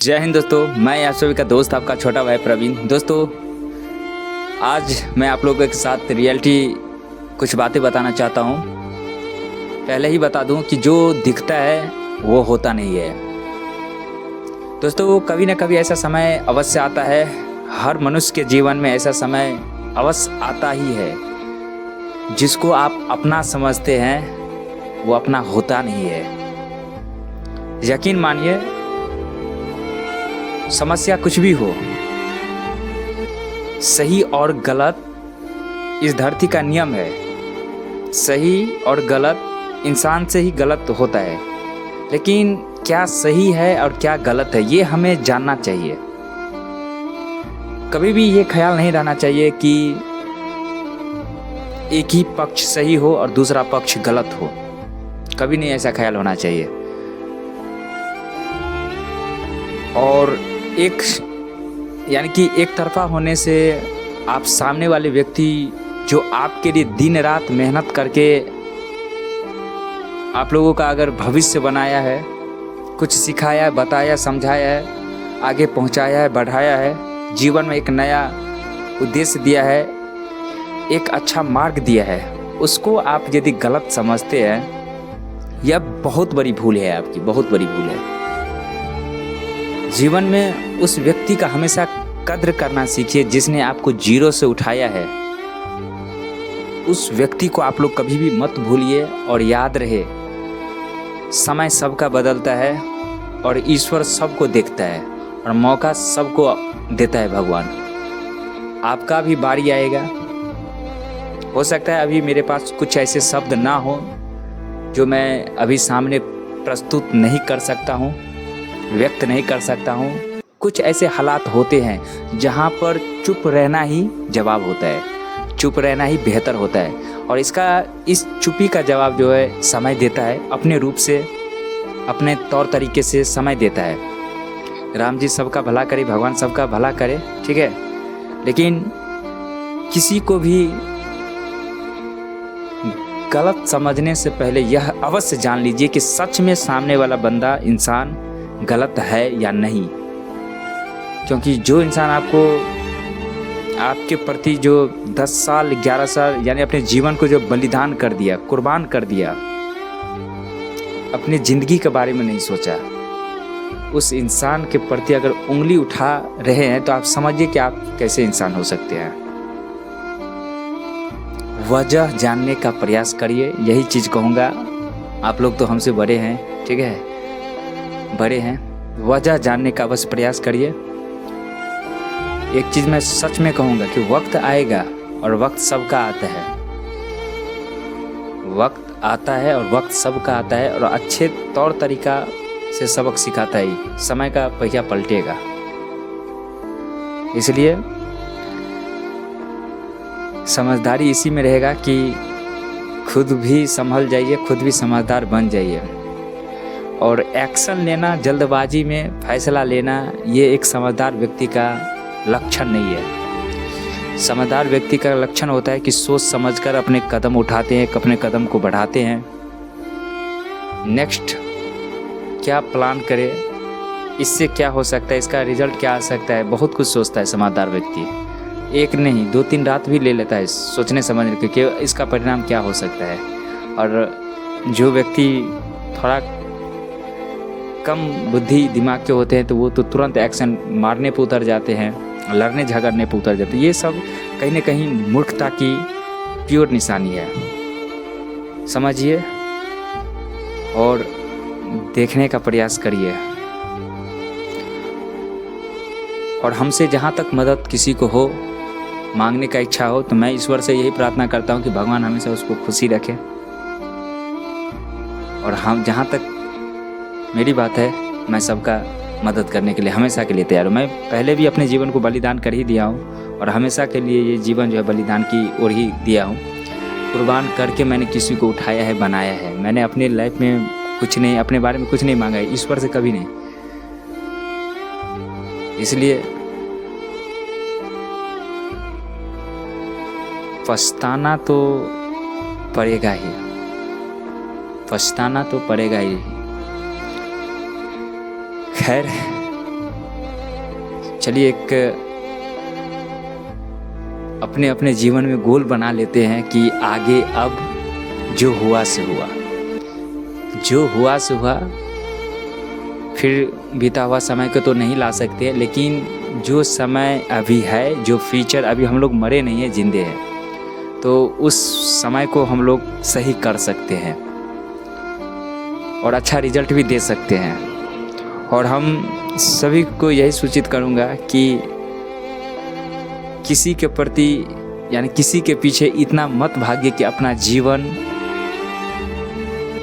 जय हिंद दोस्तों, मैं आप सभी का दोस्त आपका छोटा भाई प्रवीण। दोस्तों, आज मैं आप लोगों के साथ रियलिटी कुछ बातें बताना चाहता हूँ। पहले ही बता दूँ कि जो दिखता है वो होता नहीं है। दोस्तों, कभी ना कभी ऐसा समय अवश्य आता है, हर मनुष्य के जीवन में ऐसा समय अवश्य आता ही है। जिसको आप अपना समझते हैं वो अपना होता नहीं है। यकीन मानिए, समस्या कुछ भी हो, सही और गलत इस धरती का नियम है। सही और गलत इंसान से ही गलत होता है, लेकिन क्या सही है और क्या गलत है ये हमें जानना चाहिए। कभी भी ये ख्याल नहीं रहना चाहिए कि एक ही पक्ष सही हो और दूसरा पक्ष गलत हो। कभी नहीं ऐसा ख्याल होना चाहिए। और एक तरफा होने से आप सामने वाले व्यक्ति जो आपके लिए दिन रात मेहनत करके आप लोगों का अगर भविष्य बनाया है, कुछ सिखाया है, बताया, समझाया है, आगे पहुंचाया है, बढ़ाया है, जीवन में एक नया उद्देश्य दिया है, एक अच्छा मार्ग दिया है, उसको आप यदि गलत समझते हैं, यह बहुत बड़ी भूल है, आपकी बहुत बड़ी भूल है। जीवन में उस व्यक्ति का हमेशा कद्र करना सीखिए जिसने आपको जीरो से उठाया है। उस व्यक्ति को आप लोग कभी भी मत भूलिए। और याद रहे, समय सबका बदलता है और ईश्वर सबको देखता है और मौका सबको देता है भगवान। आपका भी बारी आएगा। हो सकता है अभी मेरे पास कुछ ऐसे शब्द ना हो जो मैं अभी सामने प्रस्तुत नहीं कर सकता हूँ, व्यक्त नहीं कर सकता हूँ। कुछ ऐसे हालात होते हैं जहाँ पर चुप रहना ही जवाब होता है, चुप रहना ही बेहतर होता है। और इस चुप्पी का जवाब जो है समय देता है, अपने रूप से, अपने तौर तरीके से समय देता है। राम जी सबका भला करे, भगवान सबका भला करे, ठीक है। लेकिन किसी को भी गलत समझने से पहले यह अवश्य जान लीजिए कि सच में सामने वाला बंदा, इंसान गलत है या नहीं। क्योंकि जो इंसान आपके प्रति जो 10 साल 11 साल यानी अपने जीवन को जो बलिदान कर दिया, कुर्बान कर दिया, अपनी ज़िंदगी के बारे में नहीं सोचा, उस इंसान के प्रति अगर उंगली उठा रहे हैं तो आप समझिए कि आप कैसे इंसान हो सकते हैं। वजह जानने का प्रयास करिए, यही चीज़ कहूँगा। आप लोग तो हमसे बड़े हैं, ठीक है, बड़े हैं। वजह जानने का बस प्रयास करिए। एक चीज़ मैं सच में कहूँगा कि वक्त आएगा और वक्त सबका आता है। वक्त आता है और वक्त सबका आता है और अच्छे तौर तरीका से सबक सिखाता ही। समय का पहिया पलटेगा। इसलिए समझदारी इसी में रहेगा कि खुद भी संभल जाइए, खुद भी समझदार बन जाइए। और एक्शन लेना, जल्दबाजी में फैसला लेना, ये एक समझदार व्यक्ति का लक्षण नहीं है। समझदार व्यक्ति का लक्षण होता है कि सोच समझकर अपने कदम उठाते हैं, अपने कदम को बढ़ाते हैं। नेक्स्ट क्या प्लान करें, इससे क्या हो सकता है, इसका रिजल्ट क्या आ सकता है, बहुत कुछ सोचता है समझदार व्यक्ति। एक नहीं 2-3 रात भी ले लेता है सोचने समझने के कि इसका परिणाम क्या हो सकता है। और जो व्यक्ति थोड़ा कम बुद्धि दिमाग के होते हैं तो वो तो तुरंत एक्शन मारने पे उतर जाते हैं, लड़ने झगड़ने पे उतर जाते हैं। ये सब कहीं ना कहीं मूर्खता की प्योर निशानी है, समझिए और देखने का प्रयास करिए। और हमसे जहाँ तक मदद किसी को हो, मांगने का इच्छा हो, तो मैं ईश्वर से यही प्रार्थना करता हूँ कि भगवान हमेशा उसको खुशी रखे। और हम जहाँ तक मेरी बात है, मैं सबका मदद करने के लिए हमेशा के लिए तैयार हूँ। मैं पहले भी अपने जीवन को बलिदान कर ही दिया हूँ और हमेशा के लिए ये जीवन जो है बलिदान की ओर ही दिया हूँ। कुर्बान करके मैंने किसी को उठाया है, बनाया है। मैंने अपने लाइफ में कुछ नहीं, अपने बारे में कुछ नहीं मांगा है, ईश्वर से कभी नहीं। इसलिए पछताना तो पड़ेगा ही, पछताना तो पड़ेगा ही। खैर, चलिए एक अपने अपने जीवन में गोल बना लेते हैं कि आगे अब जो हुआ से हुआ, जो हुआ से हुआ। फिर बीता हुआ समय को तो नहीं ला सकते, लेकिन जो समय अभी है, जो फ्यूचर, अभी हम लोग मरे नहीं हैं, जिंदे हैं, तो उस समय को हम लोग सही कर सकते हैं और अच्छा रिजल्ट भी दे सकते हैं। और हम सभी को यही सूचित करूँगा कि किसी के प्रति यानी किसी के पीछे इतना मत भागिए कि अपना जीवन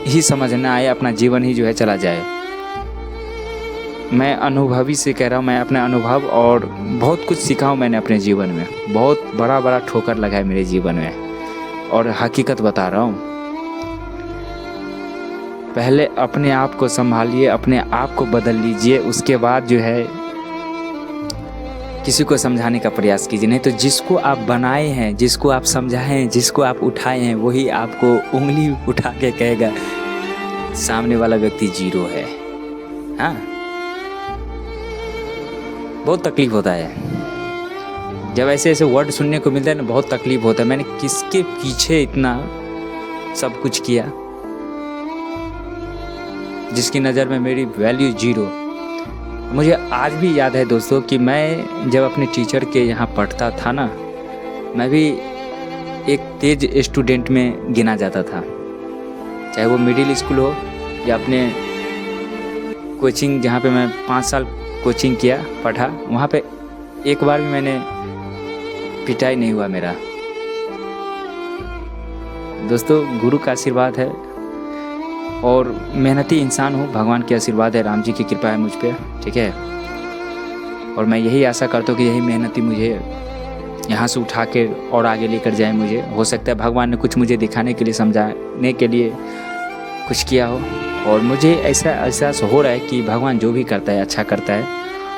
ही समझ ना आए, अपना जीवन ही जो है चला जाए। मैं अनुभवी से कह रहा हूँ, मैं अपने अनुभव और बहुत कुछ सीखा हूँ मैंने अपने जीवन में। बहुत बड़ा बड़ा ठोकर लगा है मेरे जीवन में और हकीकत बता रहा हूँ। पहले अपने आप को संभालिए, अपने आप को बदल लीजिए, उसके बाद जो है किसी को समझाने का प्रयास कीजिए। नहीं तो जिसको आप बनाए हैं, जिसको आप समझाए हैं, जिसको आप उठाए हैं, वही आपको उंगली उठा के कहेगा सामने वाला व्यक्ति जीरो है। हाँ, बहुत तकलीफ होता है जब ऐसे ऐसे वर्ड सुनने को मिलता है ना, बहुत तकलीफ होता है। मैंने किसके पीछे इतना सब कुछ किया जिसकी नज़र में मेरी वैल्यू जीरो। मुझे आज भी याद है दोस्तों कि मैं जब अपने टीचर के यहाँ पढ़ता था ना, मैं भी एक तेज स्टूडेंट में गिना जाता था, चाहे वो मिडिल स्कूल हो या अपने कोचिंग, जहाँ पे मैं 5 साल कोचिंग किया, पढ़ा, वहाँ पे एक बार भी मैंने पिटाई नहीं हुआ मेरा। दोस्तों, गुरु का आशीर्वाद है और मेहनती इंसान हूँ, भगवान के आशीर्वाद है, राम जी की कृपा है मुझ पे, ठीक है। और मैं यही आशा करता हूँ कि यही मेहनती मुझे यहाँ से उठा के और आगे लेकर जाए। मुझे हो सकता है भगवान ने कुछ मुझे दिखाने के लिए, समझाने के लिए कुछ किया हो, और मुझे ऐसा एहसास हो रहा है कि भगवान जो भी करता है अच्छा करता है,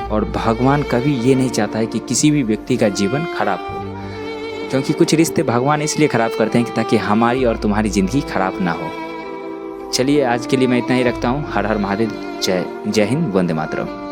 और भगवान कभी ये नहीं चाहता है कि किसी भी व्यक्ति का जीवन खराब हो, क्योंकि कुछ रिश्ते भगवान इसलिए ख़राब करते हैं कि ताकि हमारी और तुम्हारी ज़िंदगी खराब ना हो। चलिए आज के लिए मैं इतना ही रखता हूँ। हर हर महादेव। जय हिंद, वंदे मातरम।